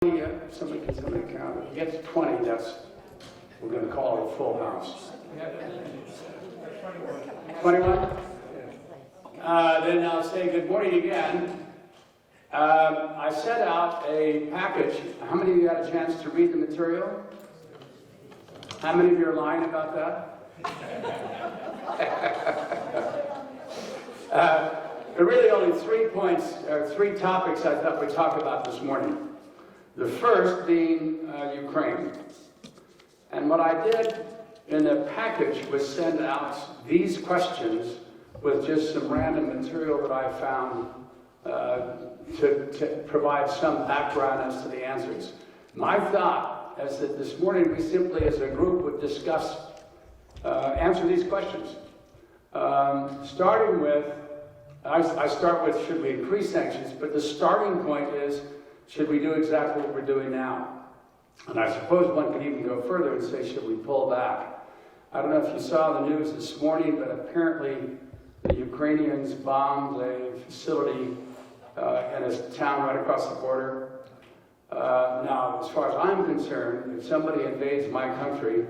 Somebody count. If you get to 20, we're going to call it a full house. 21? Then I'll say good morning again. I sent out a package. How many of you had a chance to read the material? How many of you are lying about that? There are really only 3 points, or 3 topics I thought we'd talk about this morning. The first being Ukraine. And what I did in the package was send out these questions with just some random material that I found to provide some background as to the answers. My thought is that this morning we simply as a group would discuss, answer these questions. Starting with, I start with should we increase sanctions, but the starting point is should we do exactly what we're doing now? And I suppose one could even go further and say should we pull back? I don't know if you saw the news this morning, but apparently the Ukrainians bombed a facility in a town right across the border. Now, as far as I'm concerned, if somebody invades my country,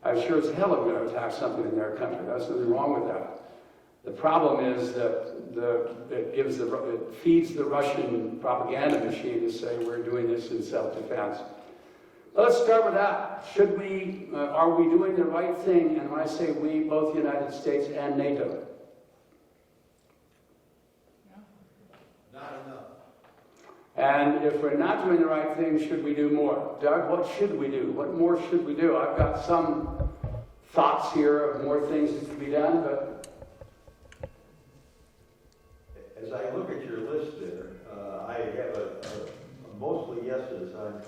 I sure as hell am going to attack something in their country. There's nothing wrong with that. The problem is that it feeds the Russian propaganda machine to say we're doing this in self-defense. Let's start with that. Are we doing the right thing? And when I say we, both the United States and NATO. Not enough. And if we're not doing the right thing, should we do more? Doug, what should we do? What more should we do? I've got some thoughts here of more things that can be done, but as I look at your list there, I have a mostly yeses. I'm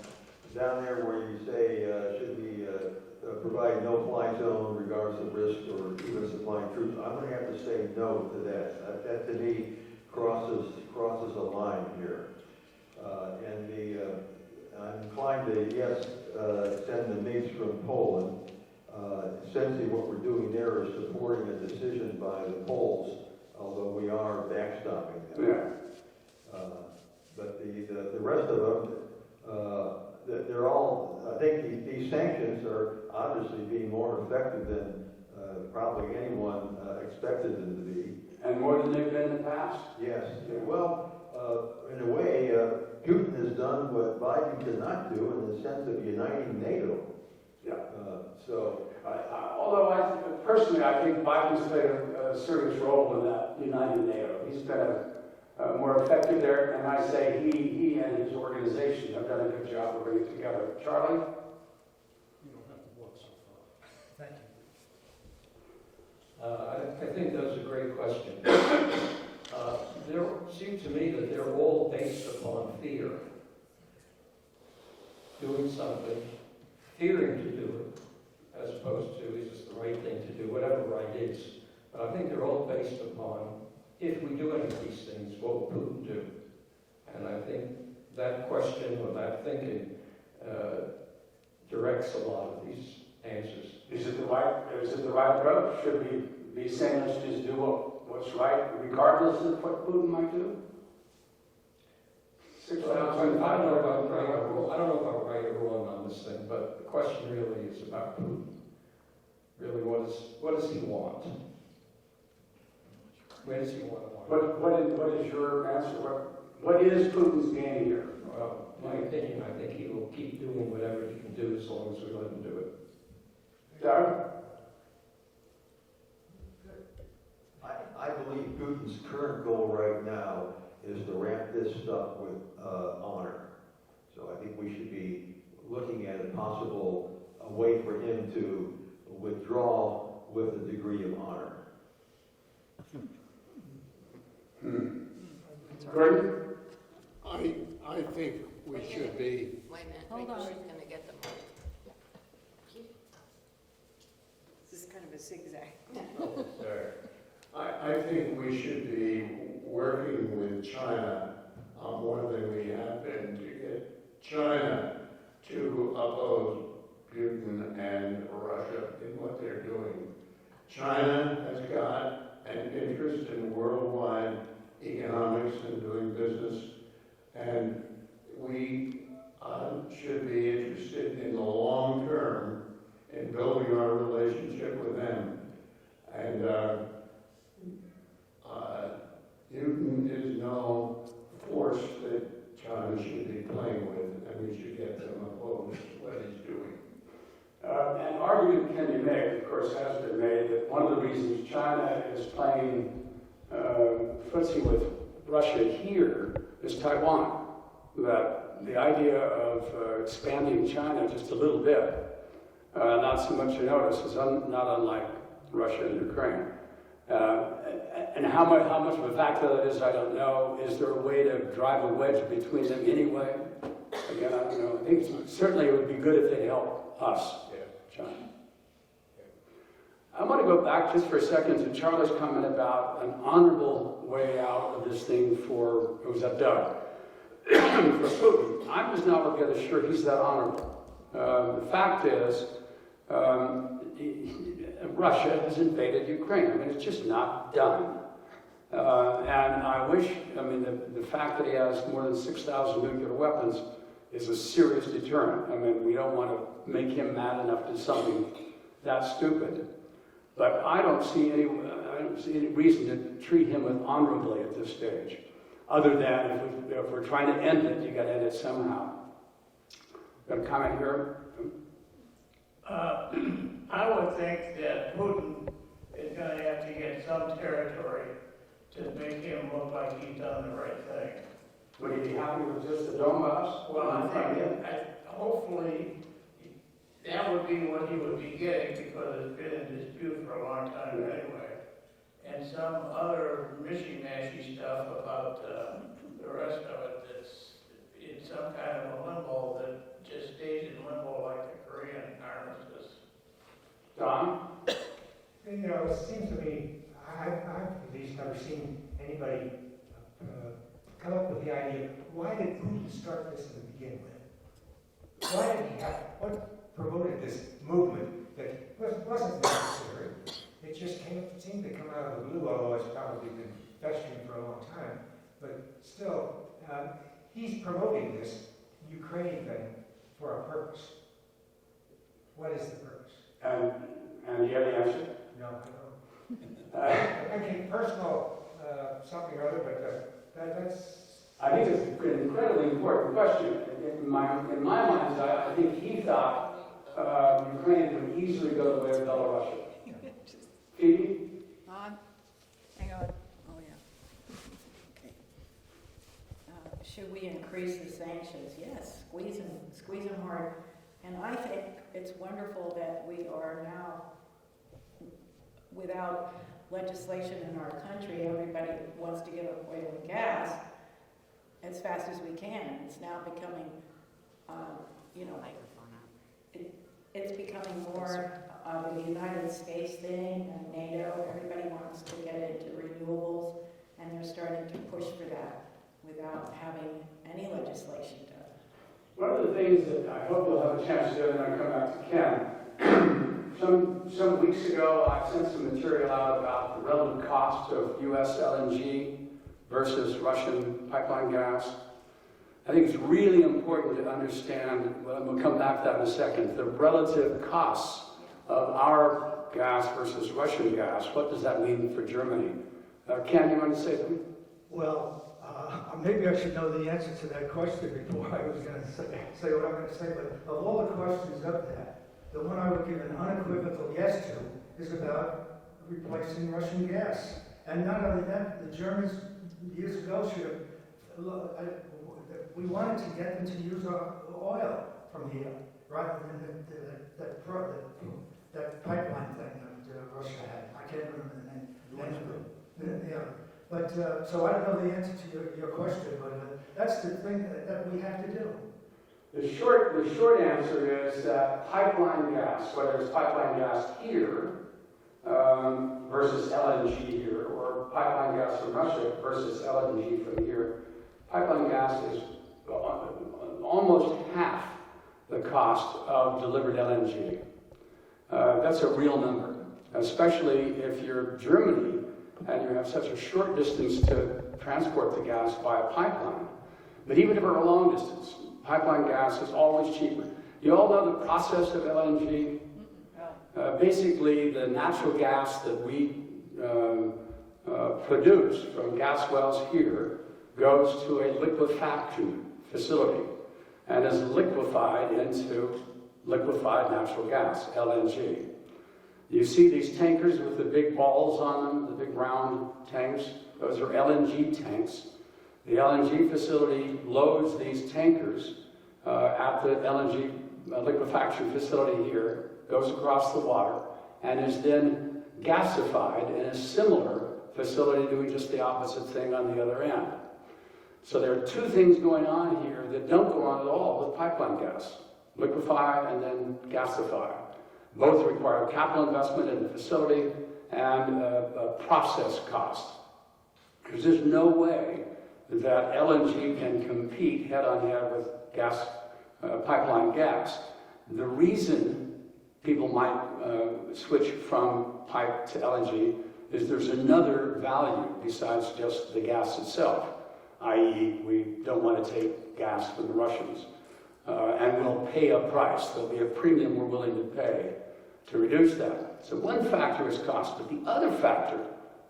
down there where you say, should we provide no-fly zone regardless of risk or even supplying troops? I'm going to have to say no to that. That to me crosses a line here. I'm inclined to, yes, send the MiGs from Poland. Essentially what we're doing there is supporting a decision by the Poles, although we are backstopping them. yeah. But the rest of them, they're all, I think these sanctions are obviously being more effective than probably anyone expected them to be. And more than they've been in the past? Yes. Yeah. Well, in a way, Putin has done what Biden cannot do in the sense of uniting NATO. Yeah. Although personally, I think Biden's played a serious role in that uniting NATO. He's been more effective there, and I say he and his organization have done a good job of bringing it together. Charlie? You don't have to walk so far. Thank you. I think that's a great question. There seems to me that they're all based upon fear. Doing something, fearing to do it, as opposed to is this the right thing to do, whatever right is. But I think they're all based upon, if we do any of these things, what will Putin do? And I think that question or that thinking directs a lot of these answers. Is it the right approach? Should we be saying let's just do what's right, regardless of what Putin might do? I don't know about right or wrong on this thing, but the question really is about Putin. Really, what does he want? Where does he want to What is your answer? What is Putin's game here? Well, in my opinion, I think he will keep doing whatever he can do as long as we let him do it. Doug? I believe Putin's current goal right now is to ramp this stuff with honor. So I think we should be looking at a possible way for him to withdraw with a degree of honor. Gordon? I think we should be. Wait a minute, Hold on. she's gonna get the mic. This is kind of a zigzag. I think we should be working with China more than we have been to get China to oppose Putin and Russia in what they're doing. China has got an interest in worldwide economics and doing business, and we should be interested in the long term in building our relationship with them. And Newton is no force that China should be playing with, and we should get them opposed to what he's doing. An argument can be made, of course has been made, that one of the reasons China is playing footsie with Russia here is Taiwan. That the idea of expanding China just a little bit, not so much to notice, is not unlike Russia and Ukraine. And how much of a factor that is, I don't know. Is there a way to drive a wedge between them anyway? Again, I don't know. I think certainly it would be good if they help us, China. I want to go back just for a second to Charlie's comment about an honorable way out of this thing for, it was that Doug, for Putin. I'm just not altogether sure he's that honorable. The fact is, Russia has invaded Ukraine. I mean, it's just not done. And I wish, the fact that he has more than 6,000 nuclear weapons is a serious deterrent. I mean, we don't want to make him mad enough to do something that stupid. But I don't see any reason to treat him honorably at this stage. Other than if we're trying to end it, you got to end it somehow. Got a comment here? I would think that Putin is going to have to get some territory to make him look like he's done the right thing. Would he be happy with just the Donbass? Well, I think hopefully that would be what he would be getting, because it's been in dispute for a long time anyway. And some other mishy-mashy stuff about the rest of it that's in some kind of a limbo that just stays in limbo like the Korean armistice. Don? It seems to me, I've at least never seen anybody come up with the idea, why did Putin start this to begin with? Why did he have, what promoted this movement that wasn't necessary? It just seemed to come out of the blue, although it's probably been festering for a long time. But still, he's promoting this Ukraine thing for a purpose. What is the purpose? And you have the answer? No, I don't. I mean, personal something or other, but that's... I think it's an incredibly important question. In my mind, I think he thought Ukraine would easily go the way of Belarus. Phoebe? Hang on. Oh, yeah. Okay. Should we increase the sanctions? Yes, squeeze them hard. And I think it's wonderful that we are now, without legislation in our country, everybody wants to give up oil and gas as fast as we can. It's now becoming, it's becoming more of a United States thing, and NATO. Everybody wants to get into renewables, and they're starting to push for that without having any legislation done. One of the things that I hope we'll have a chance to do, and I'll come back to Ken. Some weeks ago, I sent some material out about the relative cost of U.S. LNG versus Russian pipeline gas. I think it's really important to understand, well, we'll come back to that in a second, the relative costs of our gas versus Russian gas. What does that mean for Germany? Ken, you want to say something? Well, maybe I should know the answer to that question before I was going to say what I'm going to say, but of all the questions up there, the one I would give an unequivocal yes to is about replacing Russian gas. And not only that, the Germans years ago should have, we wanted to get them to use oil from here, rather than that pipeline thing that Russia had. I can't remember the name. Yeah. But, so I don't know the answer to your question, but that's the thing that we have to do. The short answer is that pipeline gas, whether it's pipeline gas here versus LNG here, or pipeline gas from Russia versus LNG from here, pipeline gas is almost half the cost of delivered LNG. That's a real number, especially if you're Germany and you have such a short distance to transport the gas by a pipeline. But even if we're a long distance, Pipeline gas is always cheaper. You all know the process of LNG? Basically, the natural gas that we produce from gas wells here goes to a liquefaction facility and is liquefied into liquefied natural gas, LNG. You see these tankers with the big balls on them, the big round tanks? Those are LNG tanks. The LNG facility loads these tankers at the LNG liquefaction facility here, goes across the water, and is then gasified in a similar facility doing just the opposite thing on the other end. So there are two things going on here that don't go on at all with pipeline gas. Liquefy and then gasify. Both require capital investment in the facility and a process cost. Because there's no way that LNG can compete head-on-head with gas, pipeline gas. The reason people might switch from pipe to LNG is there's another value besides just the gas itself, i.e. we don't want to take gas from the Russians. And we'll pay a price. There'll be a premium we're willing to pay to reduce that. So one factor is cost, but the other factor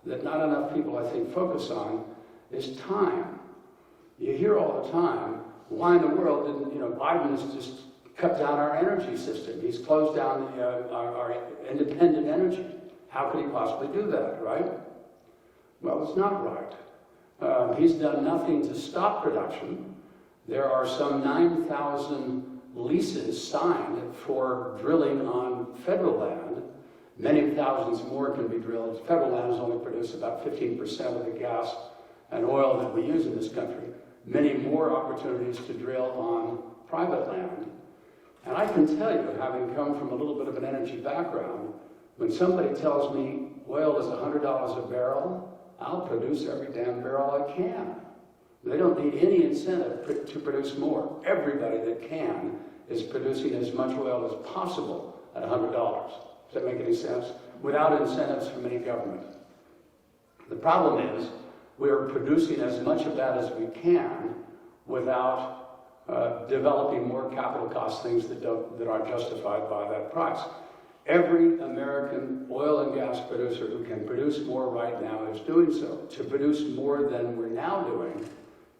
that not enough people, I think, focus on is time. You hear all the time, why in the world didn't, Biden has just cut down our energy system. He's closed down our independent energy. How could he possibly do that, right? Well, it's not right. He's done nothing to stop production. There are some 9,000 leases signed for drilling on federal land. Many thousands more can be drilled. Federal lands only produce about 15% of the gas and oil that we use in this country. Many more opportunities to drill on private land. And I can tell you, having come from a little bit of an energy background, when somebody tells me oil is $100 a barrel, I'll produce every damn barrel I can. They don't need any incentive to produce more. Everybody that can is producing as much oil as possible at $100. Does that make any sense? Without incentives from any government. The problem is we're producing as much of that as we can without developing more capital cost things that aren't justified by that price. Every American oil and gas producer who can produce more right now is doing so. To produce more than we're now doing,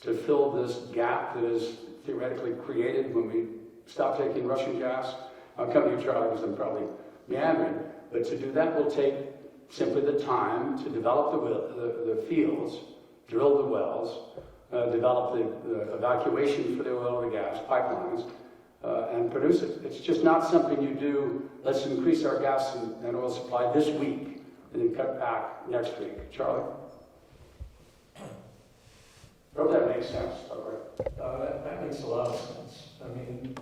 to fill this gap that is theoretically created when we stop taking Russian gas. I'll come to you, Charlie, because I'm probably meandering. But to do that will take simply the time to develop the fields, drill the wells, develop the evacuation for the oil and the gas pipelines, and produce it. It's just not something you do, let's increase our gas and oil supply this week, and then cut back next week. Charlie? I hope that makes sense. That makes a lot of sense. I mean,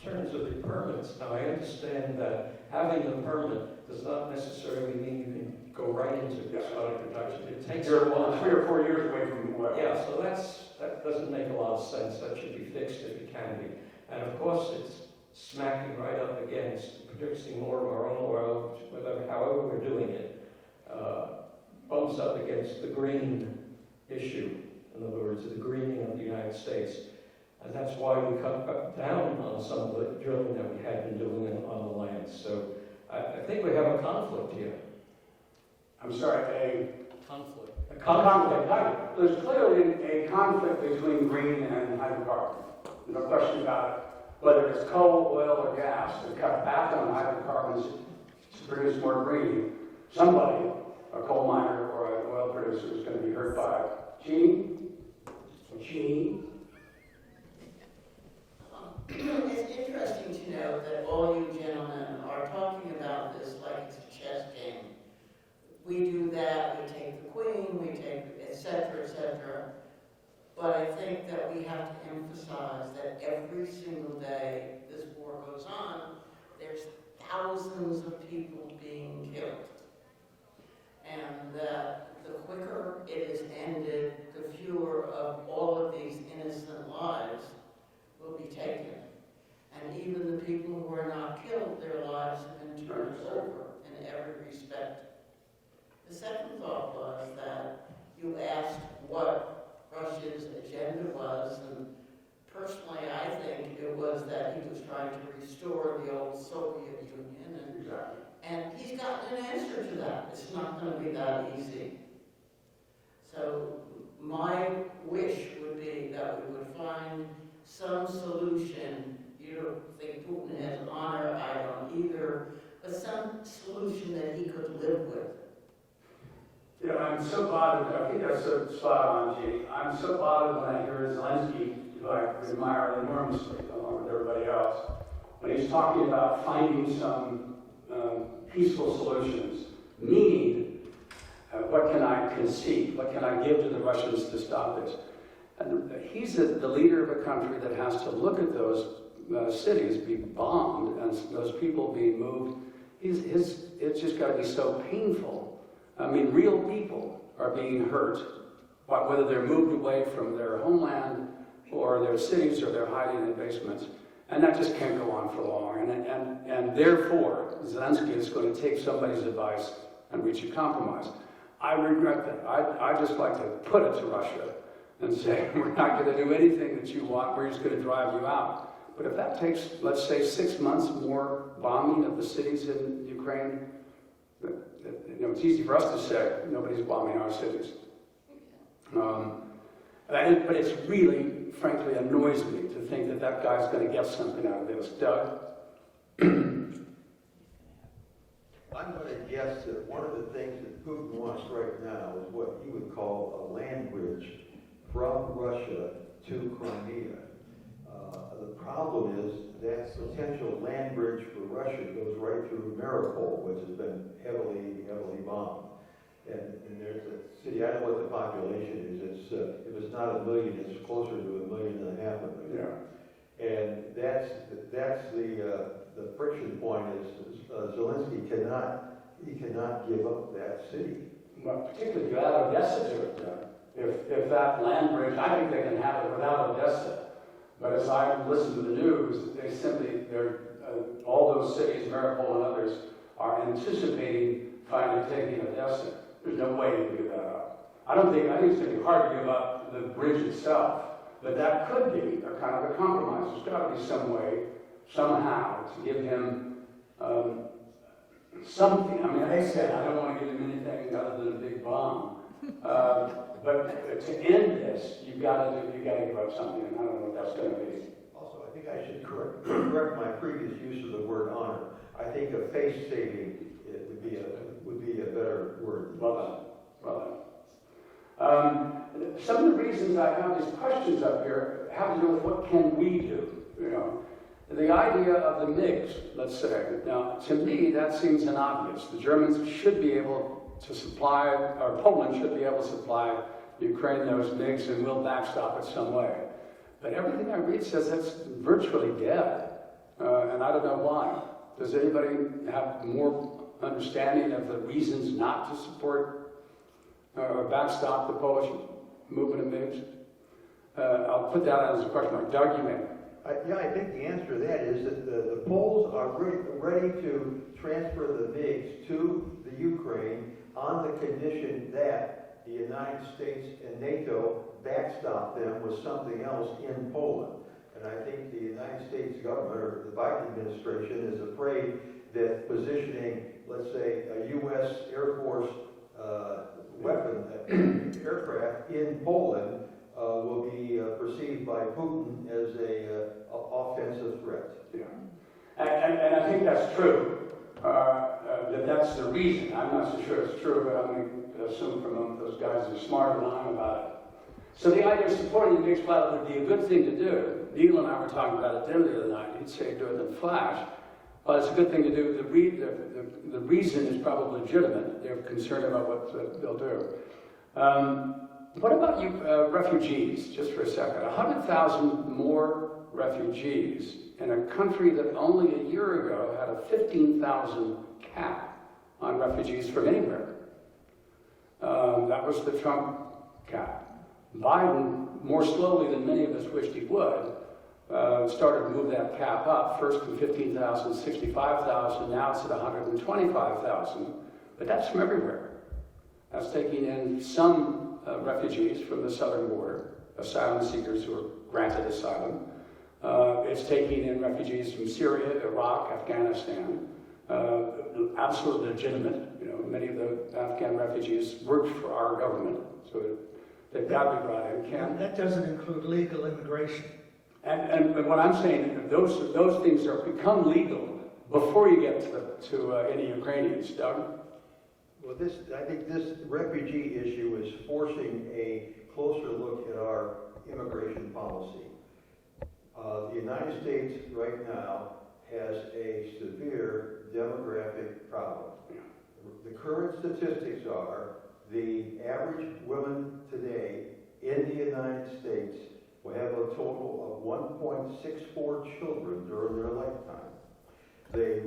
in terms of the permits, now I understand that having the permit does not necessarily mean you can go right into starting production. It takes You're a while. 3 or 4 years away from oil. Yeah, so that doesn't make a lot of sense. That should be fixed if it can be. And of course, it's smacking right up against producing more of our own oil, however we're doing it, bumps up against the green issue. In other words, the greening of the United States. And that's why we cut down on some of the drilling that we had been doing on the land. So I think we have a conflict here. I'm sorry, a Conflict. conflict. There's clearly a conflict between green and hydrocarbon. No question about it. Whether it's coal, oil, or gas, to cut back on hydrocarbons to produce more green, somebody, a coal miner or an oil producer, is going to be hurt by it. Gene? It's interesting to know that all you gentlemen are talking about this like it's a chess game. We do that, we take the queen, we take et cetera, but I think that we have to emphasize that every single day this war goes on, there's thousands of people being killed. And that the quicker it is ended, the fewer of all of these innocent lives will be taken. And even the people who are not killed, their lives have been turned over in every respect. The second thought was that you asked what Russia's agenda was, and personally, I think it was that he was trying to restore the old Soviet Union, Exactly. and he's gotten an answer to that. It's not going to be that easy. So my wish would be that we would find some solution. You don't think Putin has honor, I don't either, but some solution that he could live with. You know, I'm so bothered, I think that's so spot on, G. I'm so bothered when I hear Zelensky, who I admire enormously, along with everybody else, when he's talking about finding some peaceful solutions, meaning, what can I concede? What can I give to the Russians to stop this? And he's the leader of a country that has to look at those cities be bombed and those people being moved. It's just got to be so painful. I mean, real people are being hurt, whether they're moved away from their homeland or their cities or they're hiding in basements. And that just can't go on for long. And therefore, Zelensky is going to take somebody's advice and reach a compromise. I regret that. I'd just like to put it to Russia and say, we're not going to do anything that you want, we're just going to drive you out. But if that takes, let's say, 6 months more bombing of the cities in Ukraine, you know, it's easy for us to say, nobody's bombing our cities. But it's really, frankly, annoys me to think that that guy's going to get something out of this. Doug? I'm going to guess that one of the things that Putin wants right now is what he would call a land bridge from Russia to Crimea. The problem is that potential land bridge for Russia goes right through Mariupol, which has been heavily bombed. And there's a city, I don't know what the population is, if it's not 1 million, it's closer to 1.5 million. Yeah. And that's the friction point is Zelensky cannot give up that city. Well, particularly if you add Odessa to it, Doug. If that land bridge, I think they can have it without Odessa. But as I listen to the news, all those cities, Mariupol and others, are anticipating finally taking Odessa. There's no way to give that up. I think it's going to be hard to give up the bridge itself, but that could be a kind of a compromise. There's got to be some way, somehow, to give him something. I mean, I said I don't want to give him anything other than a big bomb. But to end this, you've got to give up something, and I don't know what that's going to be. Also, I think I should correct my previous use of the word honor. I think a face saving would be a better word. Well done. Some of the reasons I have these questions up here have to do with what can we do. You know, the idea of the MiGs, let's say. Now, to me, that seems an obvious. The Germans should be able to supply, or Poland should be able to supply Ukraine those MiGs, and we'll backstop it some way. But everything I read says that's virtually dead, and I don't know why. Does anybody have more understanding of the reasons not to support or backstop the Polish movement of MiGs? I'll put that out as a question mark. Doug, you may. I think the answer to that is that the Poles are ready to transfer the MiGs to the Ukraine on the condition that the United States and NATO backstop them with something else in Poland. And I think the United States government, or the Biden administration, is afraid that positioning, let's say, a U.S. Air Force aircraft in Poland will be perceived by Putin as a offensive threat. Yeah. And I think that's true. That's the reason. I'm not so sure it's true, but I'm going to assume from those guys who are smarter than I am about it. So the idea of supporting the MiGs pilot would be a good thing to do. Neil and I were talking about it dinner the other night. He'd say do it in flash. But it's a good thing to do. The reason is probably legitimate. They're concerned about what they'll do. What about you refugees, just for a second? 100,000 more refugees in a country that only a year ago had a 15,000 cap on refugees from anywhere. That was the Trump cap. Biden, more slowly than many of us wished he would, started to move that cap up, first from 15,000 to 65,000, now it's at 125,000. But that's from everywhere. That's taking in some refugees from the southern border, asylum seekers who are granted asylum. It's taking in refugees from Syria, Iraq, Afghanistan, absolutely legitimate. You know, many of the Afghan refugees worked for our government, so they've got to be brought in. That doesn't include legal immigration. And what I'm saying, those things are become legal before you get to any Ukrainians. Doug? Well, I think this refugee issue is forcing a closer look at our immigration policy. The United States right now has a severe demographic problem. The current statistics are the average woman today in the United States will have a total of 1.64 children during their lifetime. The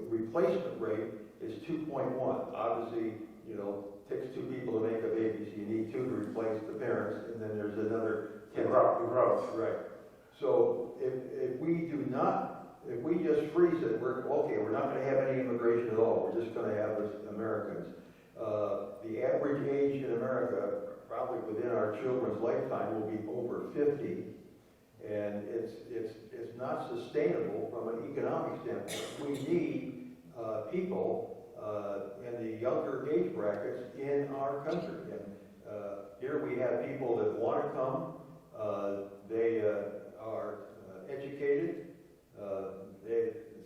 replacement rate is 2.1. Obviously, you know, it takes 2 people to make a baby, so you need 2 to replace the parents, and then there's another 10. Growth. Right. So if we just freeze it, we're not going to have any immigration at all. We're just going to have Americans. The average age in America, probably within our children's lifetime, will be over 50, and it's not sustainable from an economic standpoint. We need people in the younger age brackets in our country, and here we have people that want to come. They are educated.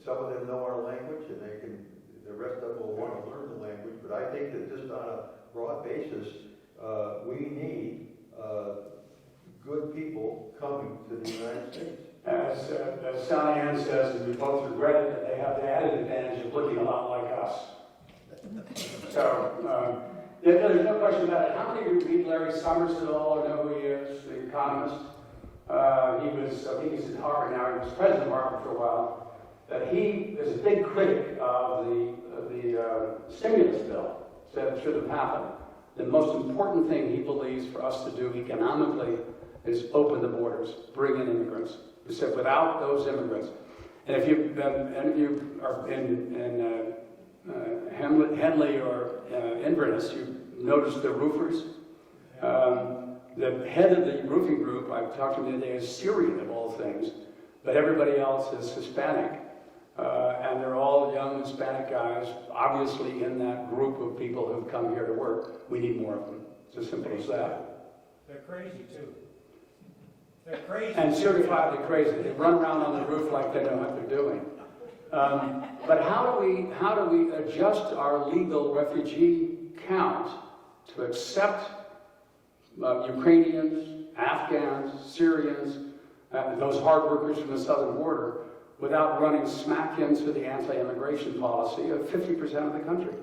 Some of them know our language, and the rest of them will want to learn the language. But I think that just on a broad basis, we need good people coming to the United States. As Sally Ann says, and we both regret it, that they have the added advantage of looking a lot like us. So, there's no question about it. How many of you read Larry Summers at all, or know who he is, the economist? I think he's at Harvard now, he was president of Harvard for a while. That he is a big critic of the stimulus bill, said it should have happened. The most important thing he believes for us to do economically is open the borders, bring in immigrants. He said without those immigrants, and if you are in Henley or Inverness, you notice the roofers. The head of the roofing group, I've talked to him today, is Syrian of all things, but everybody else is Hispanic. And they're all young Hispanic guys, obviously in that group of people who've come here to work. We need more of them. It's as simple as that. They're crazy too. They're crazy. And certifiably crazy. They run around on the roof like they know what they're doing. But how do we adjust our legal refugee count to accept Ukrainians, Afghans, Syrians, those hard workers from the southern border, without running smack into the anti-immigration policy of 50% of the country?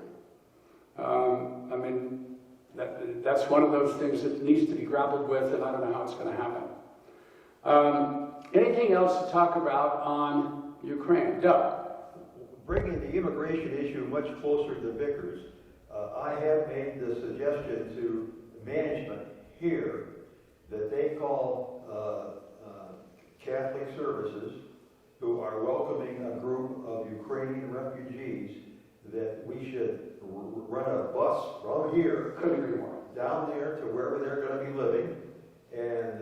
I mean, that's one of those things that needs to be grappled with, and I don't know how it's going to happen. Anything else to talk about on Ukraine? Doug? Bringing the immigration issue much closer to Vickers, I have made the suggestion to management here that they call Catholic Services, who are welcoming a group of Ukrainian refugees, that we should run a bus from here down there to wherever they're going to be living, and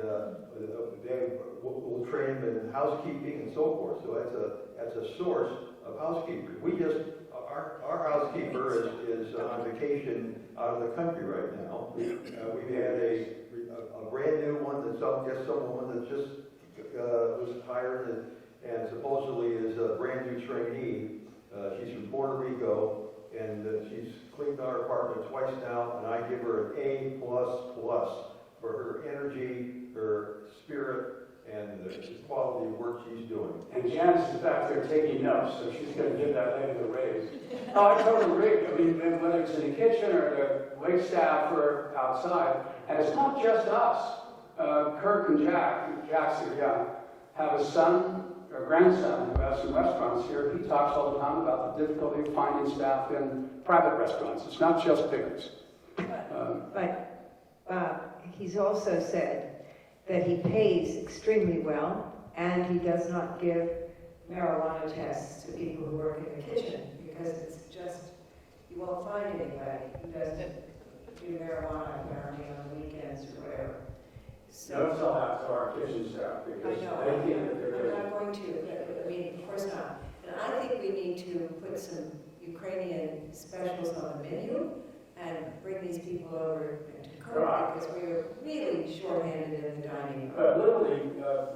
we'll train them in housekeeping and so forth. So that's a source of housekeepers. Our housekeeper is on vacation out of the country right now. We've had a brand new one that someone that just was hired and supposedly is a brand new trainee. She's from Puerto Rico, and she's cleaned our apartment twice now, and I give her an A++ for her energy, her spirit, and the quality of work she's doing. And Janice is back there taking notes, so she's going to give that lady the raise. Oh, I totally agree. I mean, whether it's in the kitchen or the wait staff or outside, and it's not just us. Kirk and Jack's have a son, or grandson, who has some restaurants here. He talks all the time about the difficulty of finding staff in private restaurants. It's not just Vickers. But he's also said that he pays extremely well, and he does not give marijuana tests to people who work in the kitchen, because it's just, you won't find anybody who doesn't do marijuana apparently on the weekends or whatever. Don't tell that to our kitchen staff I because know, they think that I'm not going to, I mean, of course not. And I think we need to put some Ukrainian specials on the menu and bring these people over to cook because we're really short-handed in the dining room. Literally,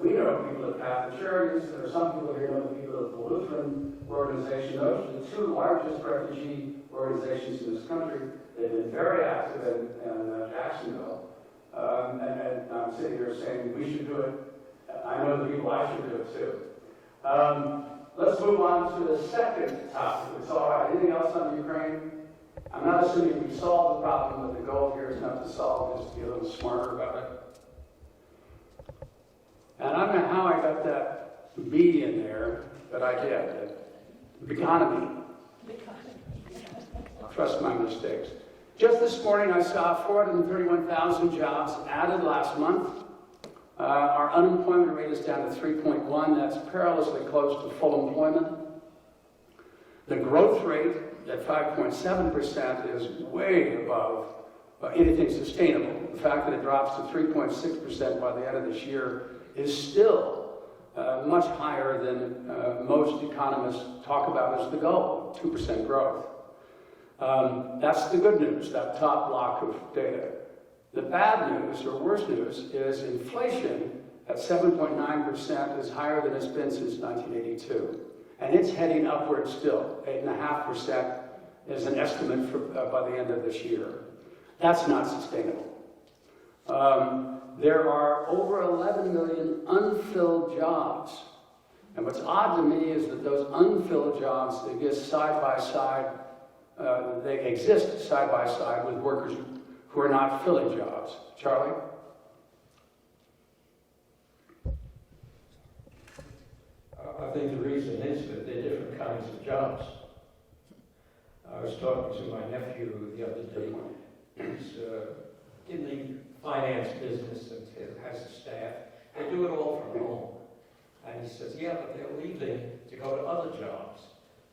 we know people at Catholic Charities, there are some people here know the people at the Lutheran organization. Those are the two largest refugee organizations in this country. They've been very active in Jacksonville. And I'm sitting here saying we should do it. I know the people I should do it too. Let's move on to the second topic. It's all right. Anything else on Ukraine? I'm not assuming we solved the problem, but the goal here is not to solve it, just to be a little smarter about it. And I don't know how I got that B in there, but I did. Economy. Trust my mistakes. Just this morning, I saw 431,000 jobs added last month. Our unemployment rate is down to 3.1. That's perilously close to full employment. The growth rate at 5.7% is way above anything sustainable. The fact that it drops to 3.6% by the end of this year is still much higher than most economists talk about as the goal, 2% growth. That's the good news, that top block of data. The bad news, or worse news, is inflation at 7.9% is higher than it's been since 1982. And it's heading upward still. 8.5% is an estimate for, by the end of this year. That's not sustainable. There are over 11 million unfilled jobs. And what's odd to me is that those unfilled jobs exist side by side. They exist side by side with workers who are not filling jobs. Charlie? I think the reason is that they're different kinds of jobs. I was talking to my nephew the other day. He's in the finance business and has a staff. They do it all from home. And he says, yeah, but they're leaving to go to other jobs.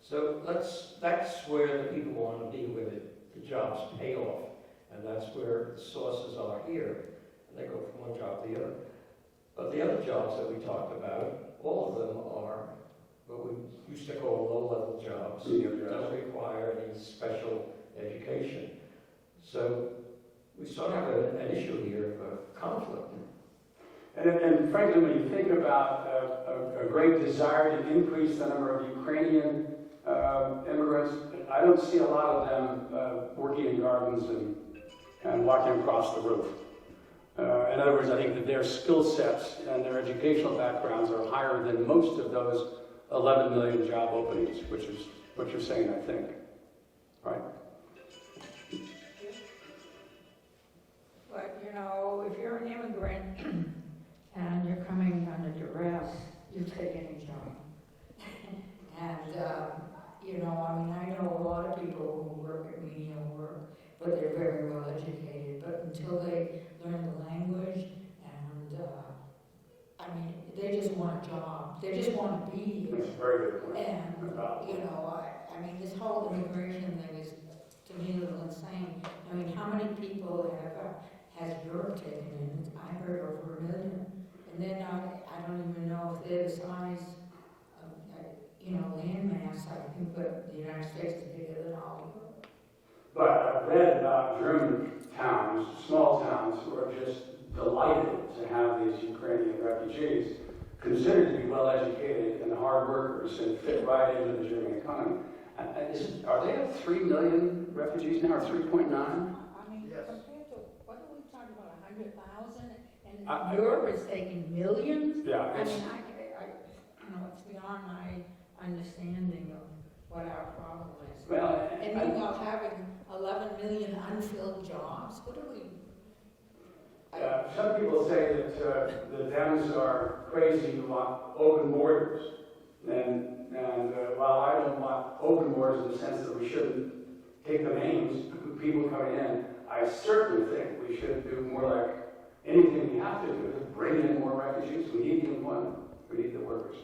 So that's where the people want to be, where the jobs pay off. And that's where the sources are here. And they go from one job to the other. But the other jobs that we talked about, all of them are what we used to call low-level jobs. Don't require any special education. So we sort of have an issue here of conflict. And frankly, when you think about a great desire to increase the number of Ukrainian immigrants, I don't see a lot of them working in gardens and walking across the roof. In other words, I think that their skill sets and their educational backgrounds are higher than most of those 11 million job openings, which is what you're saying, I think. Right? But, you know, if you're an immigrant and you're coming under duress, you take any job. And, you know, I mean, I know a lot of people who work at menial work, but they're very well educated. But until they learn the language and, I mean, they just want a job. They just want to be here. That's a very good point. And, you know, I mean, this whole immigration thing is, to me, a little insane. I mean, how many people has Europe taken in? I heard over 1 million. And then I don't even know if they're the size of, you know, land mass, I think, but the United States is bigger than all of Europe. But I've read about German towns, small towns, who are just delighted to have these Ukrainian refugees, considered to be well-educated and hard workers and fit right into the German economy. Are they at 3 million refugees now, or 3.9? I mean, Yes. compared to, what are we talking about, 100,000? And Europe is taking millions? Yeah, I it's, mean, you know, it's beyond my understanding of what our problem is. well, And meanwhile, having 11 million unfilled jobs, what do we? some people say that the Dems are crazy who want open borders. And while I don't want open borders in the sense that we shouldn't take the names of people coming in, I certainly think we should do more like anything we have to do to bring in more refugees. We need the employment. We need the workers.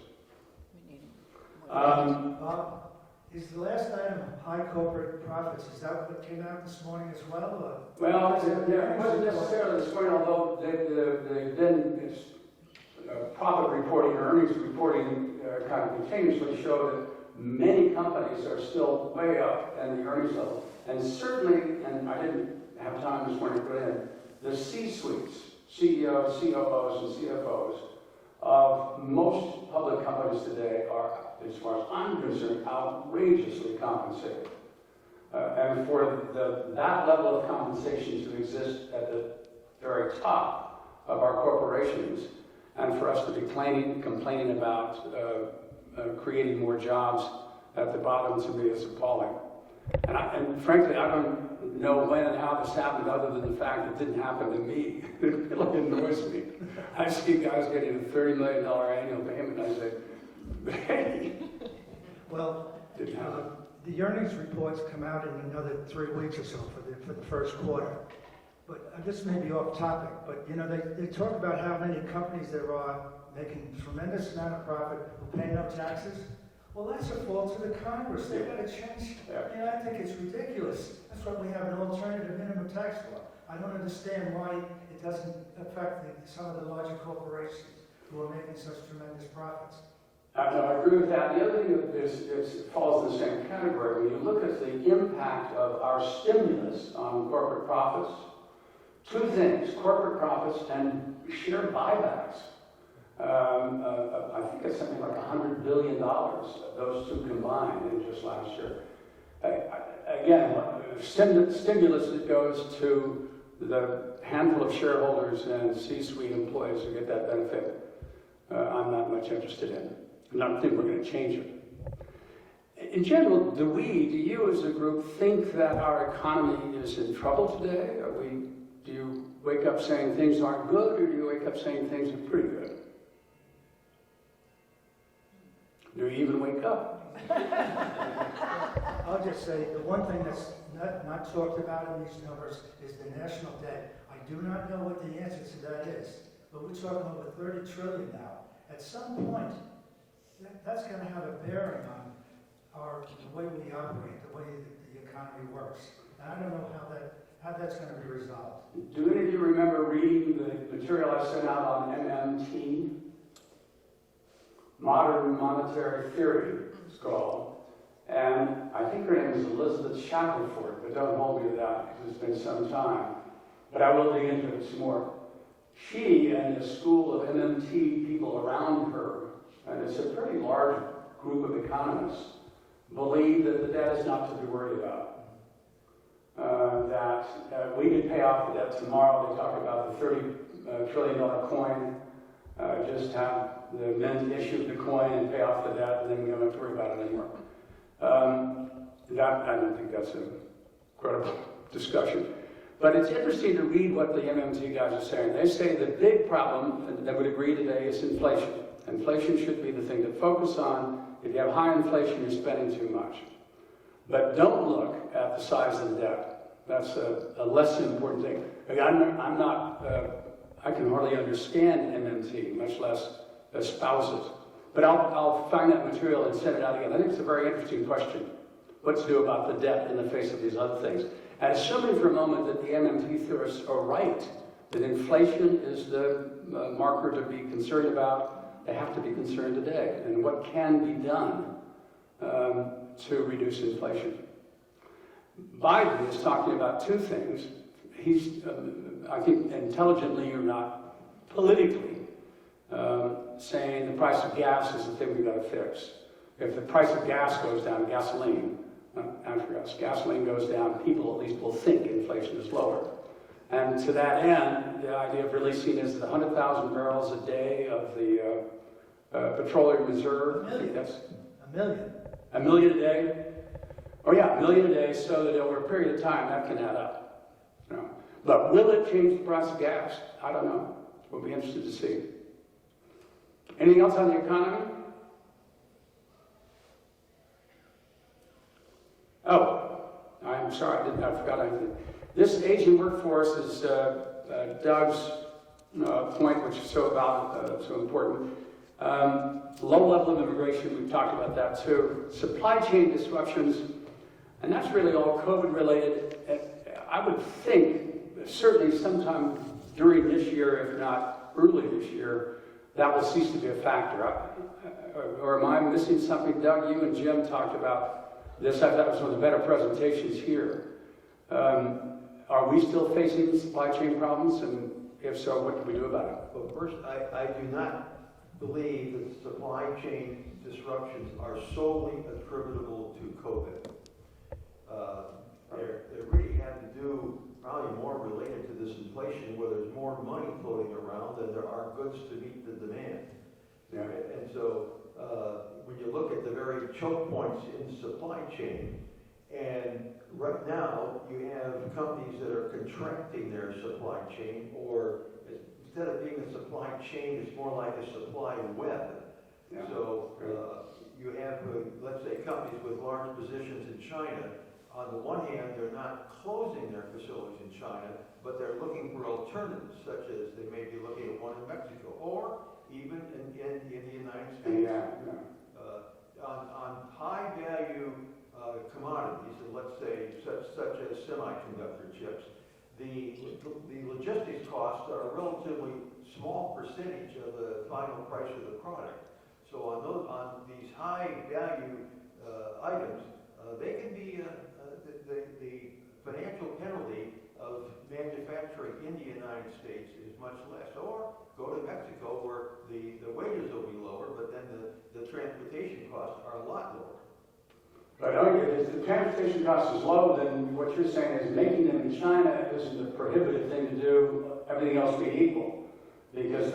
Is the last item high corporate profits, is that what came out this morning as well, or? Well, it wasn't necessarily this morning, although they've been profit reporting or earnings reporting kind of continuously show that many companies are still way up in the earnings level. And certainly, and I didn't have time this morning to put in, the C-suites, CEOs, COOs, and CFOs of most public companies today are, as far as I'm concerned, outrageously compensated. And for that level of compensation to exist at the very top of our corporations, and for us to be complaining about creating more jobs at the bottom, to me is appalling. And frankly, I don't know when and how this happened, other than the fact it didn't happen to me. It really annoys me. I see guys getting a $30 million annual payment, and I say, hey. Well, the earnings reports come out in another 3 weeks or so for the first quarter. But this may be off topic, but you know, they talk about how many companies there are making a tremendous amount of profit who pay no taxes. Well, that's a fault to the Congress. They've got to change. I mean, I think it's ridiculous. That's why we have an alternative minimum tax law. I don't understand why it doesn't affect some of the larger corporations who are making such tremendous profits. I agree with that. The other thing that falls in the same category, when you look at the impact of our stimulus on corporate profits, two things: corporate profits and share buybacks. I think it's something like $100 billion, those two combined in just last year. Again, stimulus that goes to the handful of shareholders and C-suite employees who get that benefit, I'm not much interested in. I don't think we're going to change it. In general, do you as a group think that our economy is in trouble today? Do you wake up saying things aren't good, or do you wake up saying things are pretty good? Do you even wake up? I'll just say, the one thing that's not talked about in these numbers is the national debt. I do not know what the answer to that is, but we're talking over $30 trillion now. At some point, that's going to have a bearing on the way we operate, the way the economy works. And I don't know how that's going to be resolved. Do any of you remember reading the material I sent out on MMT? Modern Monetary Theory, it's called. And I think her name is Elizabeth Shackelford, but don't hold me to that because it's been some time. But I will dig into it some more. She and a school of MMT people around her, and it's a pretty large group of economists, believe that the debt is not to be worried about. That we could pay off the debt tomorrow. They talk about the $30 trillion coin. Just have the mint issue the coin and pay off the debt, and then we don't have to worry about it anymore. I don't think that's a credible discussion. But it's interesting to read what the MMT guys are saying. They say the big problem, and they would agree today, is inflation. Inflation should be the thing to focus on. If you have high inflation, you're spending too much. But don't look at the size of the debt. That's a less important thing. I can hardly understand MMT, much less espouse it. But I'll find that material and send it out again. I think it's a very interesting question. What to do about the debt in the face of these other things? And assuming for a moment that the MMT theorists are right, that inflation is the marker to be concerned about, they have to be concerned today. And what can be done to reduce inflation? Biden is talking about two things. He's, I think, intelligently or not politically, saying the price of gas is the thing we've got to fix. If the price of gas goes down, gasoline goes down, people at least will think inflation is lower. And to that end, the idea of releasing is the 100,000 barrels a day of the petroleum reserve. A million a day? Oh yeah, a million a day, so that over a period of time that can add up. You know. But will it change the price of gas? I don't know. We'll be interested to see. Anything else on the economy? Oh, I'm sorry, I forgot anything. This aging workforce is Doug's point, which is so important. Low level of immigration, we've talked about that too. Supply chain disruptions, and that's really all COVID related. I would think, certainly sometime during this year, if not early this year, that will cease to be a factor. Or am I missing something? Doug, you and Jim talked about this. I thought it was one of the better presentations here. Are we still facing supply chain problems? And if so, what can we do about it? Well, first, I do not believe that supply chain disruptions are solely attributable to COVID. They really have to do probably more related to this inflation, where there's more money floating around than there are goods to meet the demand. Yeah. And so when you look at the very choke points in supply chain, and right now you have companies that are contracting their supply chain, or instead of being a supply chain, it's more like a supply web. Yeah. So you have, let's say, companies with large positions in China. On the one hand, they're not closing their facilities in China, but they're looking for alternatives, such as they may be looking at one in Mexico, or even in the United States. Yeah. On high value commodities, and let's say such as semiconductor chips, the logistics costs are a relatively small percentage of the final price of the product. So on these high value items, they can be the financial penalty of manufacturing in the United States is much less. Or go to Mexico, where the wages will be lower, but then the transportation costs are a lot lower. But if the transportation cost is low, then what you're saying is making them in China isn't a prohibitive thing to do, everything else being equal. Because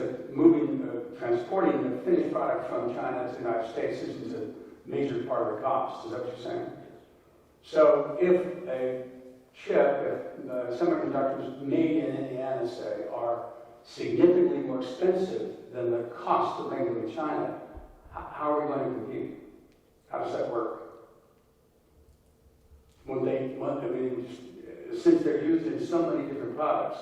transporting the finished product from China to the United States isn't a major part of the cost, is that what you're saying? So if a chip, if semiconductors made in Indiana, say, are significantly more expensive than the cost of making them in China, how are we going to compete? How does that work? Since they're used in so many different products,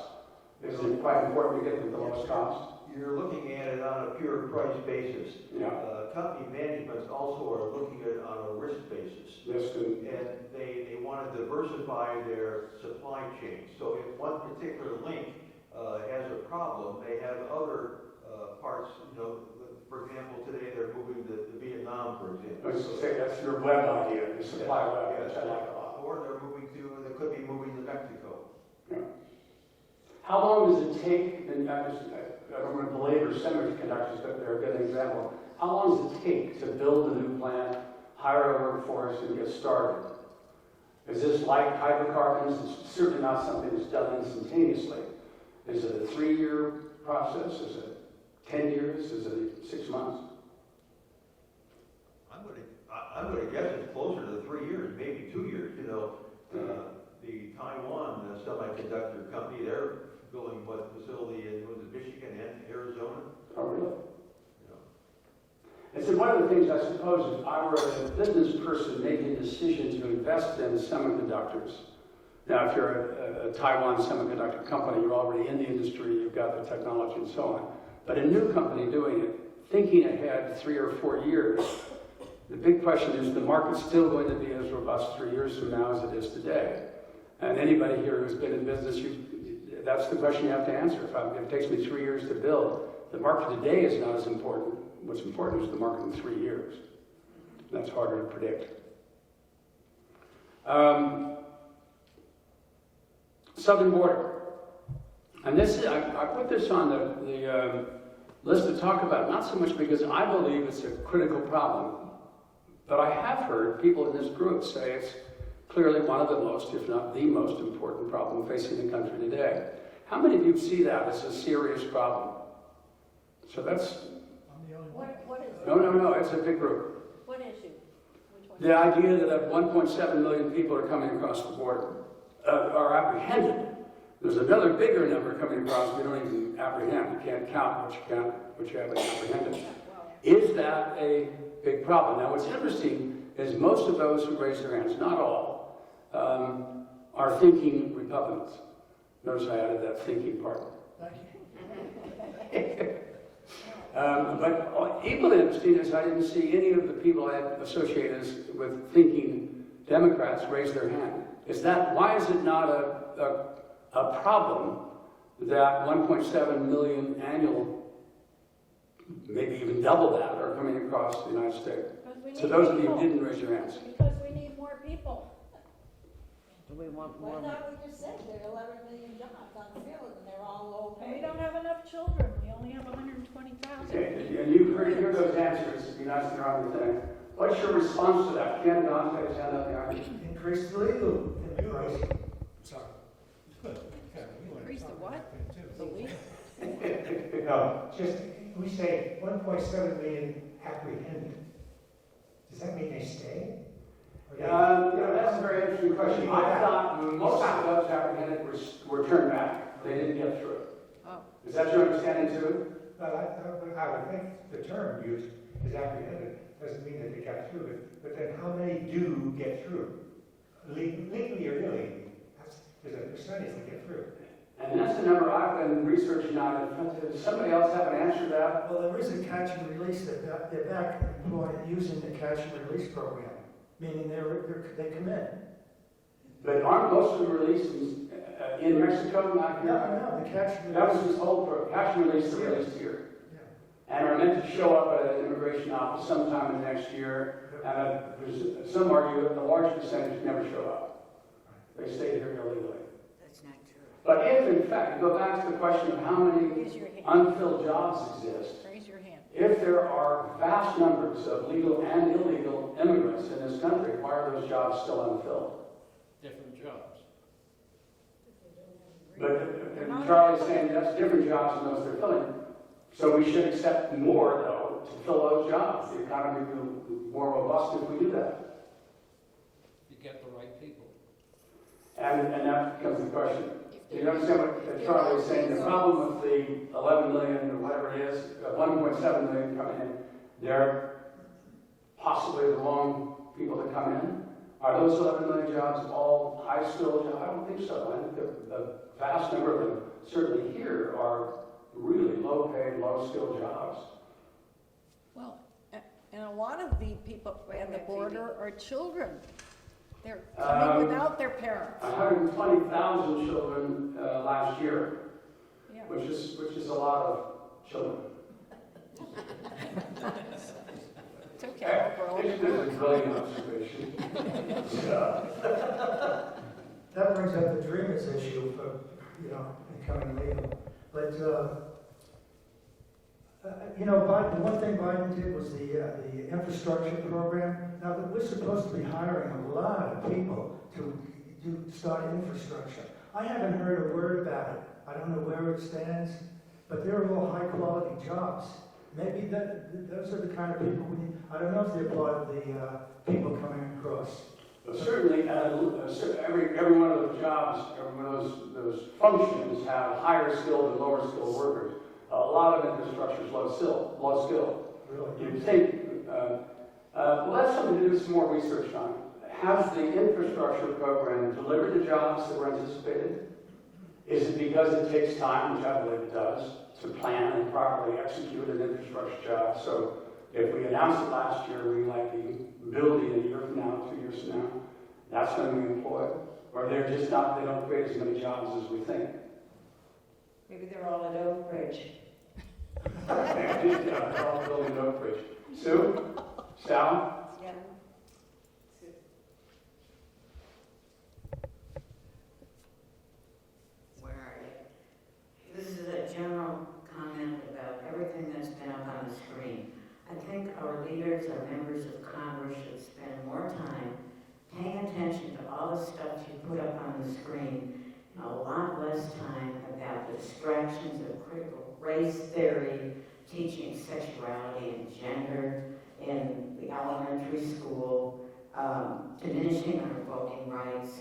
is it quite important to get them the lowest cost? You're looking at it on a pure price basis. Yeah. Company managements also are looking at it on a risk basis. And they want to diversify their supply chain. So if one particular link has a problem, they have other parts, for example, today they're moving to Vietnam, for example. Let's say that's your web idea, the supply web, which I like a lot. Or they could be moving to Mexico. Yeah. How long does it take, and I don't want to belabor semiconductors, but they're a good example. How long does it take to build a new plant, hire a workforce, and get started? Is this like hydrocarbons? It's certainly not something that's done instantaneously. Is it a 3-year process? Is it 10 years? Is it 6 months? I'm going to guess it's closer to 3 years, maybe 2 years. The Taiwan semiconductor company, they're building what facility in Michigan and Arizona. Oh, really? And so one of the things, I suppose, if I were a business person making a decision to invest in semiconductors, now if you're a Taiwan semiconductor company, you're already in the industry, you've got the technology and so on. But a new company doing it, thinking ahead 3 or 4 years, the big question is, the market's still going to be as robust 3 years from now as it is today? And anybody here who's been in business, that's the question you have to answer. If it takes me 3 years to build, the market today is not as important. What's important is the market in 3 years. That's harder to predict. Southern border. And this is, I put this on the list to talk about, not so much because I believe it's a critical problem, but I have heard people in this group say it's clearly one of the most, if not the most important problem facing the country today. How many of you see that as a serious problem? So that's... What is it? No, it's a big group. What issue? Which one? The idea that 1.7 million people are coming across the border, are apprehended. There's another bigger number coming across we don't even apprehend. You can't count what you haven't apprehended. Is that a big problem? Now what's interesting is most of those who raise their hands, not all, are thinking Republicans. Notice I added that thinking part. But equally interesting is I didn't see any of the people I associate with thinking Democrats raise their hand. Why is it not a problem that 1.7 million annual, maybe even double that, are coming across the United States? So those of you who didn't raise your hands. Because we need more people. Do we want Why more? not, we just said there are 11 million jobs on the field and they're all low paid. We don't have enough children, we only have 120,000. Okay, and you've heard those answers, it'd be nice to know everything. What's your response to that? Ken, Don, take his hand up there. Increase the legal price. Sorry. Increase the what? The legal? No, just, we say 1.7 million apprehended. Does that mean they stay? Or That's a very interesting question. I thought most of those apprehended were turned back. They didn't get through. Oh. Is that your understanding too? I would think the term used is apprehended, doesn't mean that they got through it, but then how many do get through? Legally or illegally? There's a percentage that get through. And that's the number I've been researching on. Does somebody else have an answer to that? Well, there is a catch and release that they're back employed using the catch and release program, meaning they come in. But aren't most of them released in Mexico, not here? No, the catch and That release. was his whole program. Catch and release are released here. And are meant to show up at an immigration office sometime in the next year. And some argue that the large percentage never show up. They stay here illegally. That's not true. But if, in fact, you go back to the question of how many Raise your hand. unfilled jobs exist, Raise your hand. if there are vast numbers of legal and illegal immigrants in this country, why are those jobs still unfilled? Different jobs. But Charlie's saying that's different jobs than those they're filling. So we should accept more, though, to fill those jobs. The economy will be more robust if we do that. You get the right people. And that becomes the question. Do you understand what Charlie is saying? The problem with the 11 million or whatever it is, 1.7 million coming in, they're possibly the wrong people to come in. Are those 11 million jobs all high-skilled jobs? I don't think so. I think the vast number of them, certainly here, are really low-paid, low-skilled jobs. Well, and a lot of the people at the border are children. They're coming without their parents. 120,000 children last year, Yeah. which is a lot of children. It's okay, we're all This is a brilliant observation. That brings up the Dreamers issue for, becoming legal. But, the one thing Biden did was the infrastructure program. Now, we're supposed to be hiring a lot of people to start infrastructure. I haven't heard a word about it. I don't know where it stands, but they're all high-quality jobs. Maybe those are the kind of people we need. I don't know if they're part of the people coming across. But certainly, every one of those jobs, every one of those functions have higher skilled and lower skilled workers. A lot of infrastructure is low skill. Really. You'd think, well, that's something to do some more research on. Has the infrastructure program delivered the jobs that were anticipated? Is it because it takes time, which I believe it does, to plan and properly execute an infrastructure job? So if we announced it last year, we likely build it a year from now, 2 years from now, that's when we employ. Or they're just not, they don't create as many jobs as we think. Maybe they're all at Oak Ridge. They're all building Oak Ridge. Sue? Sal? Yeah. Where are you? This is a general comment about everything that's been up on the screen. I think our leaders, our members of Congress should spend more time paying attention to all the stuff you put up on the screen, and a lot less time about the distractions of critical race theory, teaching sexuality and gender in the elementary school, diminishing our voting rights.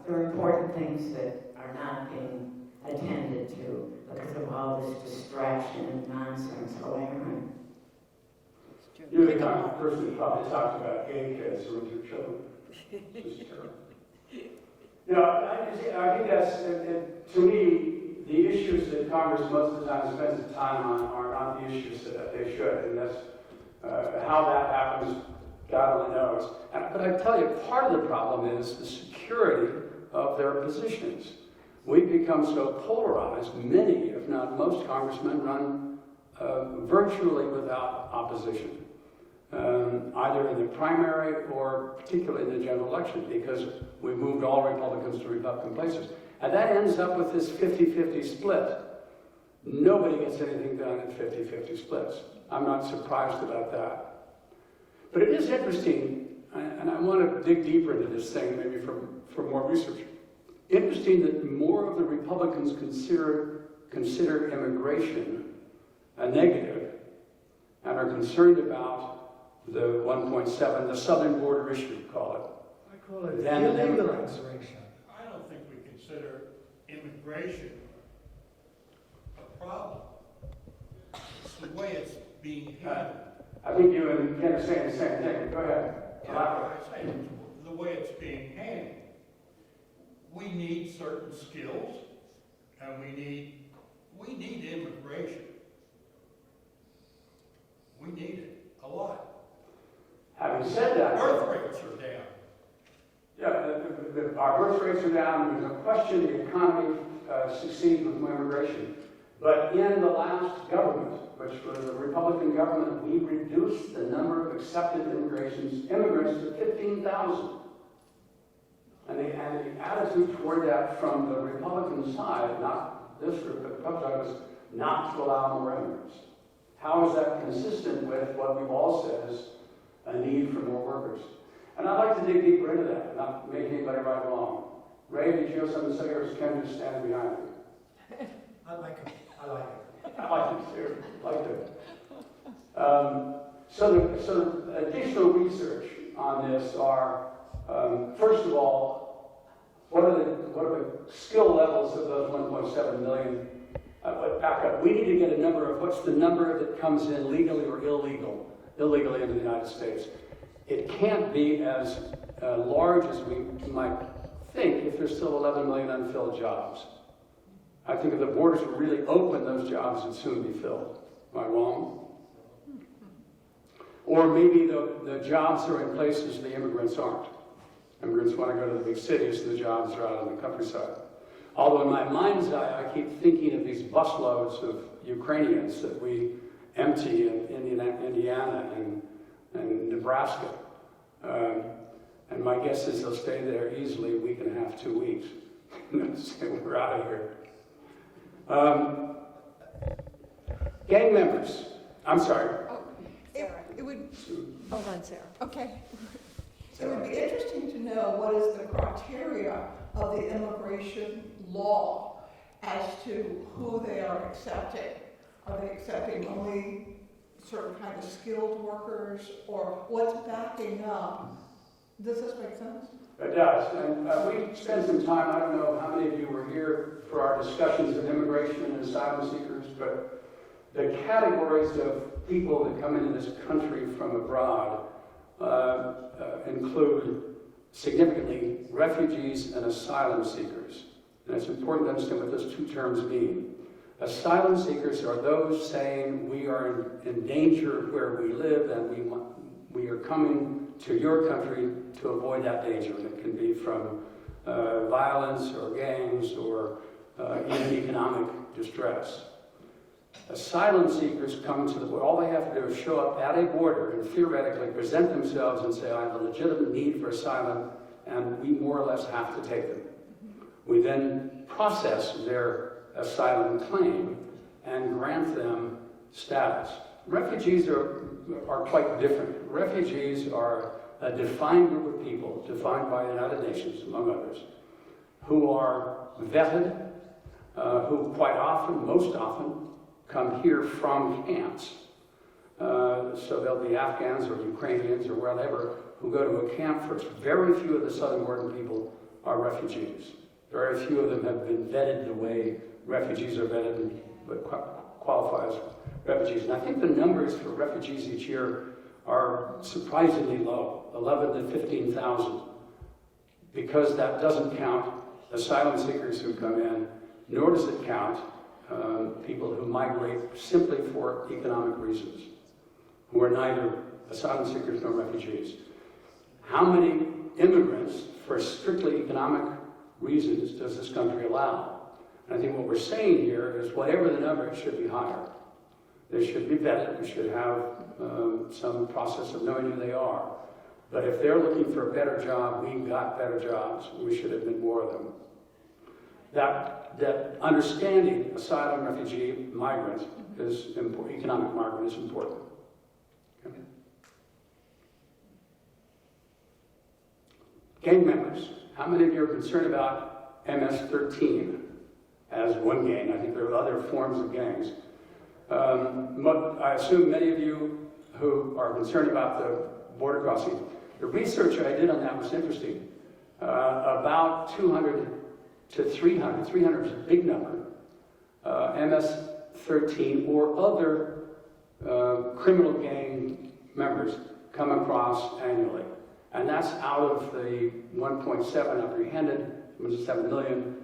There are important things that are not being attended to because of all this distraction and nonsense going on. You're the kind of person who probably talked about gay kids who were your children. It's just terrible. I think that's, to me, the issues that Congress most of the time spends its time on are not the issues that they should, and that's how that happens, God only knows. But I tell you, part of the problem is the security of their positions. We've become so polarized, many, if not most congressmen run virtually without opposition, either in the primary or particularly in the general election, because we moved all Republicans to Republican places. And that ends up with this 50-50 split. Nobody gets anything done in 50-50 splits. I'm not surprised about that. But it is interesting, and I want to dig deeper into this thing, maybe for more research. Interesting that more of the Republicans consider immigration a negative and are concerned about the 1.7, the southern border issue, call it. I call it Than the illegal Democrats. immigration. I don't think we consider immigration a problem. It's the way it's being handled. I think you and Ken are saying the same thing. Go ahead. I say the way it's being handled. We need certain skills, and we need immigration. We need it a lot. Having said that, Birth rates are down. yeah, our birth rates are down. There's no question the economy succeeds with more immigration. But in the last government, which was a Republican government, we reduced the number of accepted immigrants to 15,000. And the attitude toward that from the Republican side, not this group, but the Republican side, was not to allow more immigrants. How is that consistent with what we've all said is a need for more workers? And I'd like to dig deeper into that, not make anybody right or wrong. Ray, did you have something to say, or is Ken just standing behind me? I like it. I like it. I like it too. I like it. So the additional research on this are, first of all, what are the skill levels of those 1.7 million? Back up. We need to get a number of what's the number that comes in legally or illegally into the United States. It can't be as large as we might think if there's still 11 million unfilled jobs. I think if the borders were really open, those jobs would soon be filled. Am I wrong? Or maybe the jobs are in places the immigrants aren't. Immigrants want to go to the big cities, the jobs are out in the countryside. Although in my mind's eye, I keep thinking of these busloads of Ukrainians that we empty in Indiana and Nebraska. And my guess is they'll stay there easily a week and a half, 2 weeks. Say, we're out of here. Gang members. I'm sorry. It would, Hold on, Sarah. okay. It would be interesting to know what is the criteria of the immigration law as to who they are accepting. Are they accepting only certain kind of skilled workers, or what's backing up? Does this make sense? It does. And we spent some time, I don't know how many of you were here for our discussions of immigration and asylum seekers, but the categories of people that come into this country from abroad include significantly refugees and asylum seekers. And it's important to understand what those two terms mean. Asylum seekers are those saying we are in danger where we live and we are coming to your country to avoid that danger. And it can be from violence or gangs or even economic distress. Asylum seekers come to the border. All they have to do is show up at a border and theoretically present themselves and say, I have a legitimate need for asylum, and we more or less have to take them. We then process their asylum claim and grant them status. Refugees are quite different. Refugees are a defined group of people, defined by the United Nations, among others, who are vetted, who quite often, most often, come here from camps. So there'll be Afghans or Ukrainians or whatever who go to a camp first. Very few of the southern border people are refugees. Very few of them have been vetted the way refugees are vetted and qualify as refugees. And I think the numbers for refugees each year are surprisingly low, 11 to 15,000, because that doesn't count asylum seekers who come in nor does it count people who migrate simply for economic reasons, who are neither asylum seekers nor refugees. How many immigrants for strictly economic reasons does this country allow? And I think what we're saying here is whatever the number, it should be higher. They should be vetted. We should have some process of knowing who they are. But if they're looking for a better job, we've got better jobs. We should admit more of them. That understanding asylum, refugee, migrant is important. Economic migrant is important. Okay. Gang members. How many of you are concerned about MS-13 as one gang? I think there are other forms of gangs. I assume many of you who are concerned about the border crossing, the research I did on that was interesting. About 200 to 300, 300 is a big number, MS-13 or other criminal gang members come across annually. And that's out of the 1.7 apprehended, 7 million,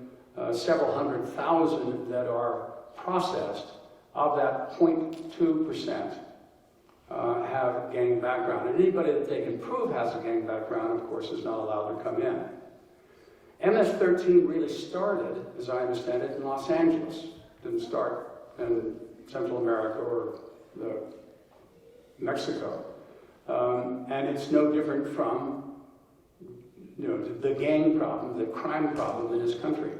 several hundred thousand that are processed. Of that, 0.2% have gang background. And anybody that they can prove has a gang background, of course, is not allowed to come in. MS-13 really started, as I understand it, in Los Angeles. It didn't start in Central America or Mexico. And it's no different from the gang problem, the crime problem in this country.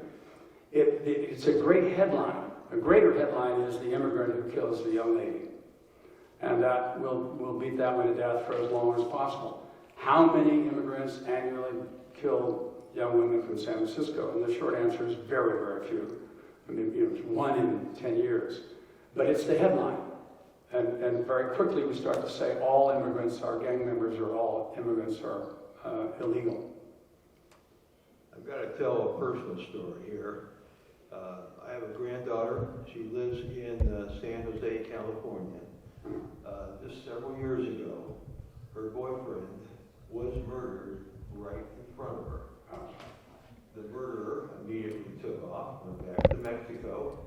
It's a great headline. A greater headline is the immigrant who kills the young lady. And that we'll beat that one to death for as long as possible. How many immigrants annually kill young women from San Francisco? And the short answer is very, very few. I mean, it's 1 in 10 years. But it's the headline. And very quickly we start to say all immigrants are gang members or all immigrants are illegal. I've got to tell a personal story here. I have a granddaughter. She lives in San Jose, California. Just several years ago, her boyfriend was murdered right in front of her. The murderer immediately took off, went back to Mexico,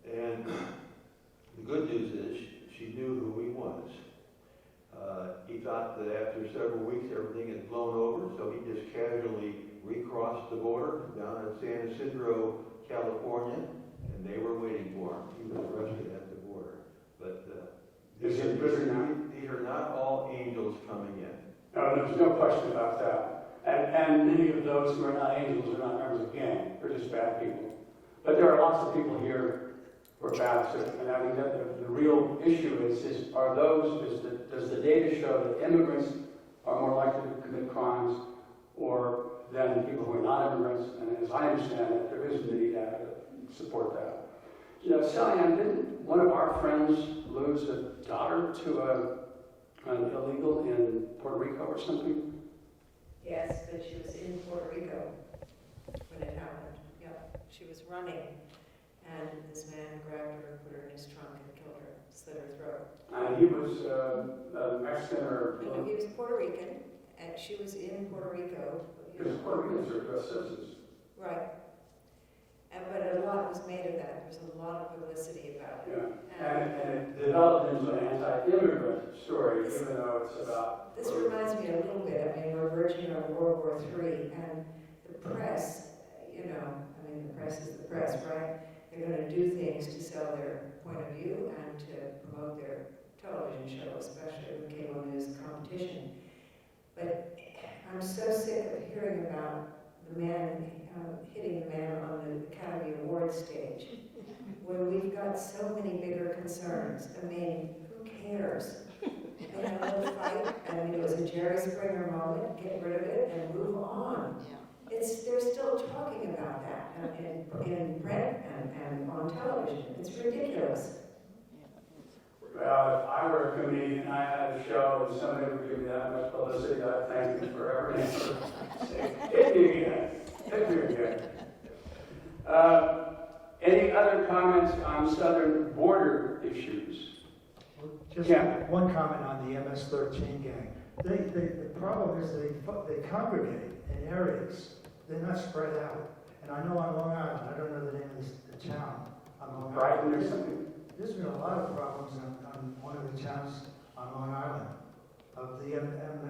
and the good news is she knew who he was. He thought that after several weeks everything had blown over, so he just casually recrossed the border down at San Isidro, California, and they were waiting for him. He was arrested at the border. But these are not all angels coming in. No, there's no question about that. And many of those who are not angels are not members of gang. They're just bad people. But there are lots of people here who are bad too. And I think that the real issue is does the data show that immigrants are more likely to commit crimes or than people who are not immigrants? And as I understand it, there isn't any data to support that. Sally Ann, didn't one of our friends lose a daughter to an illegal in Puerto Rico or something? Yes, but she was in Puerto Rico when it happened. Yeah, she was running, and this man grabbed her, put her in his trunk, and killed her, slit her throat. And he was Mexican or... No, he was Puerto Rican, and she was in Puerto Rico. Because Puerto Ricans are U.S. citizens. Right. But a lot was made of that. There was a lot of publicity about it. Yeah. And it developed into an anti-immigrant story, even though it's about... This reminds me a little bit, I mean, we're verging on World War III, and the press, the press is the press, right? They're going to do things to sell their point of view and to promote their television show, especially with cable news competition. But I'm so sick of hearing about the man hitting the man on the Academy Awards stage, when we've got so many bigger concerns. I mean, who cares? They had a little fight, it was a Jerry Springer moment, get rid of it and move on. They're still talking about that in print and on television. It's ridiculous. Well, if I were a comedian and I had a show and somebody would give me that much publicity, I'd thank you forever and ever. Hit me again. Hit me again. Any other comments on southern border issues? Just one comment on the MS-13 gang. The problem is they congregate in areas. They're not spread out. And I know on Long Island, I don't know the name of the town on Long Brighton Island. or something? There's been a lot of problems on one of the towns on Long Island of the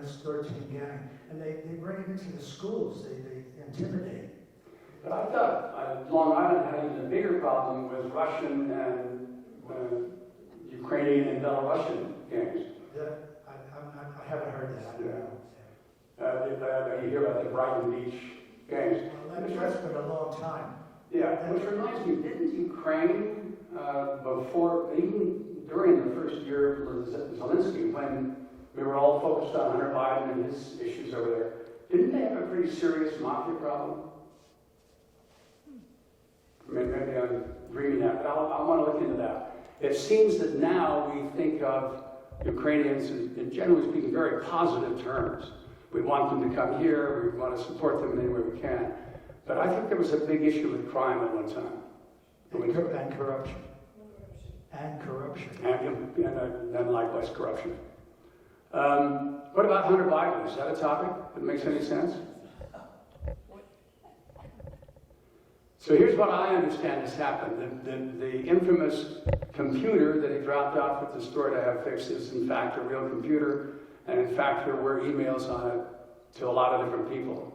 MS-13 gang. And they bring it into the schools, they intimidate. But I thought Long Island had even a bigger problem with Russian and Ukrainian and Belarusian gangs. I haven't heard that, I don't know. You hear about the Brighton Beach gangs. Well, that's been a long time. Yeah, which reminds me, didn't Ukraine, before, even during the first year of Zelensky, when we were all focused on Hunter Biden and his issues over there, didn't they have a pretty serious mafia problem? Maybe I'm dreaming that, but I want to look into that. It seems that now we think of Ukrainians in generally speaking very positive terms. We want them to come here, we want to support them in any way we can. But I think there was a big issue with crime at one time. And corruption. And corruption. And likewise corruption. What about Hunter Biden? Is that a topic that makes any sense? So here's what I understand has happened. The infamous computer that he dropped off at the store to have fixed is in fact a real computer, and in fact there were emails on it to a lot of different people.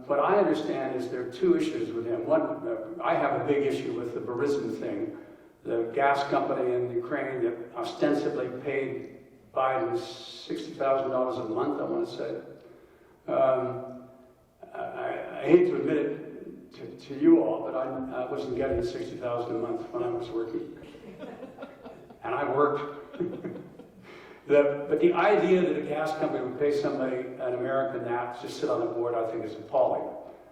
What I understand is there are two issues with him. One, I have a big issue with the Burisma thing, the gas company in Ukraine that ostensibly paid Biden $60,000 a month, I want to say. I hate to admit it to you all, but I wasn't getting $60,000 a month when I was working. And I worked. But the idea that a gas company would pay somebody, an American, that to just sit on the board, I think is appalling.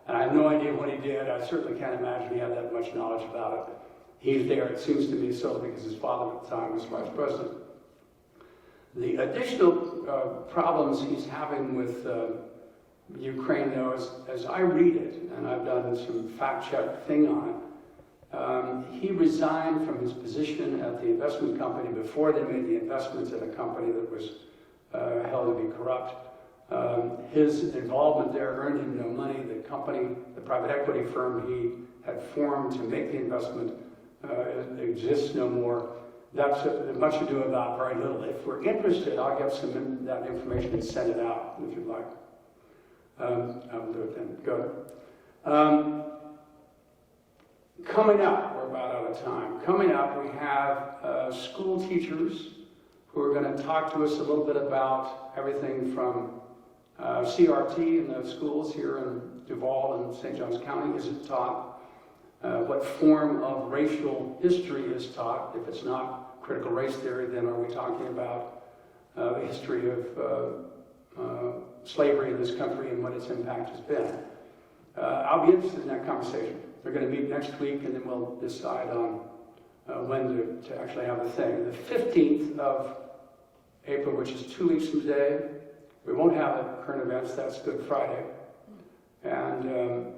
And I have no idea what he did. I certainly can't imagine he had that much knowledge about it. He's there, it seems to me, so because his father at the time was vice president. The additional problems he's having with Ukraine, though, as I read it, and I've done some fact-check thing on it, he resigned from his position at the investment company before they made the investments in a company that was held to be corrupt. His involvement there earned him no money. The company, the private equity firm he had formed to make the investment exists no more. That's much ado about very little. If we're interested, I'll get that information and send it out if you'd like. I'll do it then. Good. Coming up, we're about out of time. Coming up, we have school teachers who are going to talk to us a little bit about everything from CRT in the schools here in Duval and St. Johns County. Is it taught? What form of racial history is taught? If it's not critical race theory, then are we talking about the history of slavery in this country and what its impact has been? I'll be interested in that conversation. They're going to meet next week, and then we'll decide on when to actually have the thing. The 15th of April, which is 2 weeks from today, we won't have the current events. That's Good Friday. And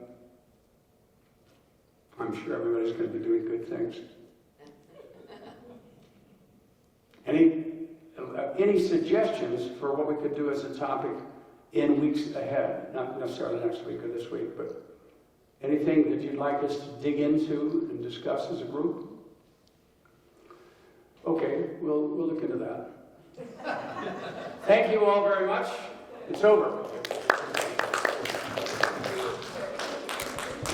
I'm sure everybody's going to be doing good things. Any suggestions for what we could do as a topic in weeks ahead? Not necessarily next week or this week, but anything that you'd like us to dig into and discuss as a group? Okay, we'll look into that. Thank you all very much. It's over.